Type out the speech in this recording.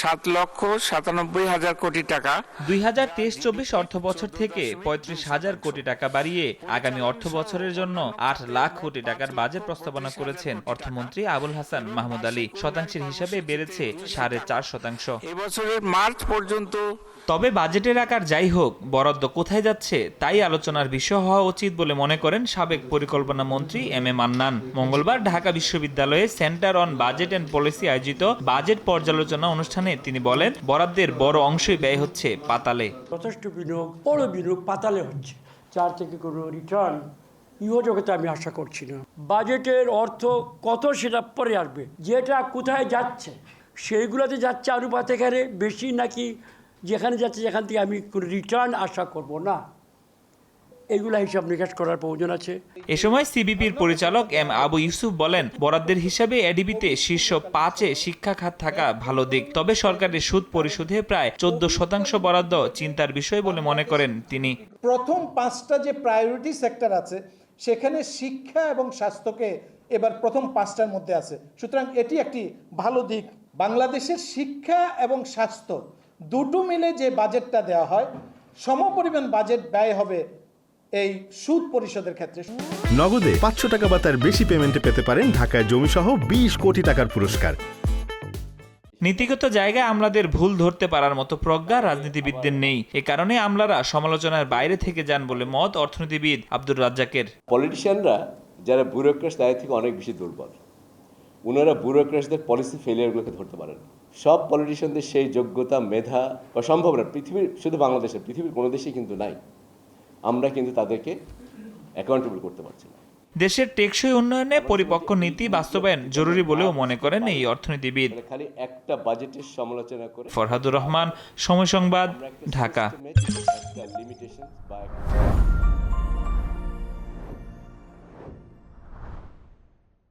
7,97,000 কোটি টাকা। 2023-24 অর্থ বছর থেকে 35,000 কোটি টাকা বাড়িয়ে আগামী অর্থ বছরের জন্য 8 লাখ কোটি টাকার বাজেট প্রস্তাবনা করেছেন অর্থমন্ত্রী আবুল হাসান মাহমুদ আলী। শতাংশের হিসাবে বেড়েছে 4.5%। এবছরের মার্চ পর্যন্ত। তবে বাজেটের আকার যাই হোক, বরাদ্দ কোথায় যাচ্ছে তাই আলোচনার বিষয় হওয়া উচিত বলে মনে করেন সাবেক পরিকল্পনা মন্ত্রী এম এ মান্নান। মঙ্গলবার ঢাকা বিশ্ববিদ্যালয়ে centre on budget and policy আয়োজিত বাজেট পর্যালোচনা অনুষ্ঠানে তিনি বলেন, বরাদ্দের বড় অংশই ব্যয় হচ্ছে পাতালে। যথেষ্ট বিনিয়োগ, বড় বিনিয়োগ পাতালে হচ্ছে, যার থেকে কোনো রিটার্ন ইহজগতে আমি আশা করছি না। বাজেটের অর্থ কত সেটা পরে আসবে, যেটা কোথায় যাচ্ছে সেইগুলোতে যাচ্ছে অনুপাতে এখানে বেশি নাকি যেখানে যাচ্ছে যেখান থেকে আমি কোনো রিটার্ন আশা করব না, এগুলা হিসাব নিকাশ করার প্রয়োজন আছে। এ সময় সিবিপির পরিচালক এম আবু ইউসুফ বলেন, বরাদ্দের হিসাবে এডিবিতে শীর্ষ 5-এ শিক্ষা খাত থাকা ভালো দিক। তবে সরকারের সুদ পরিশোধে প্রায় 14% বরাদ্দ চিন্তার বিষয় বলে মনে করেন তিনি। প্রথম 5টা যে প্রায়োরিটি সেক্টর আছে সেখানে শিক্ষা এবং স্বাস্থ্যকে এবার প্রথম 5টার মধ্যে আছে, সুতরাং এটি একটি ভালো দিক। বাংলাদেশের শিক্ষা এবং স্বাস্থ্য দুটো মিলে যে বাজেটটা দেওয়া হয়, সমপরিমাণ বাজেট ব্যয় হবে এই সুদ পরিশোধের ক্ষেত্রে। নগদে 500 টাকা বা তার বেশি পেমেন্টে পেতে পারেন ঢাকায় জমিসহ 20 কোটি টাকার পুরস্কার। নীতিগত জায়গায় আমলাদের ভুল ধরতে পারার মতো প্রজ্ঞা রাজনীতিবিদদের নেই। এ কারণে আমলারা সমালোচনার বাইরে থেকে যান বলে মত অর্থনীতিবিদ আব্দুর রাজ্জাকের। পলিটিশিয়ানরা যারা ব্যুরোক্রেটস তাদের থেকে অনেক বেশি দুর্বল। ওনারা ব্যুরোক্রেটসদের পলিসি ফেলিয়ারগুলোকে ধরতে পারেন। সব পলিটিশিয়ানদের সেই যোগ্যতা, মেধা বা সম্ভাবনা পৃথিবীর, শুধু বাংলাদেশের, পৃথিবীর কোনো দেশেই কিন্তু নাই। আমরা কিন্তু তাদেরকে অ্যাকাউন্টেবল করতে পারছি না। দেশের টেকসই উন্নয়নে পরিপক্ক নীতি বাস্তবায়ন জরুরি বলেও মনে করেন এই অর্থনীতিবিদ। খালি একটা বাজেটের সমালোচনা করে। ফরহাদুর রহমান, সময় সংবাদ, ঢাকা। লিমিটেশন বা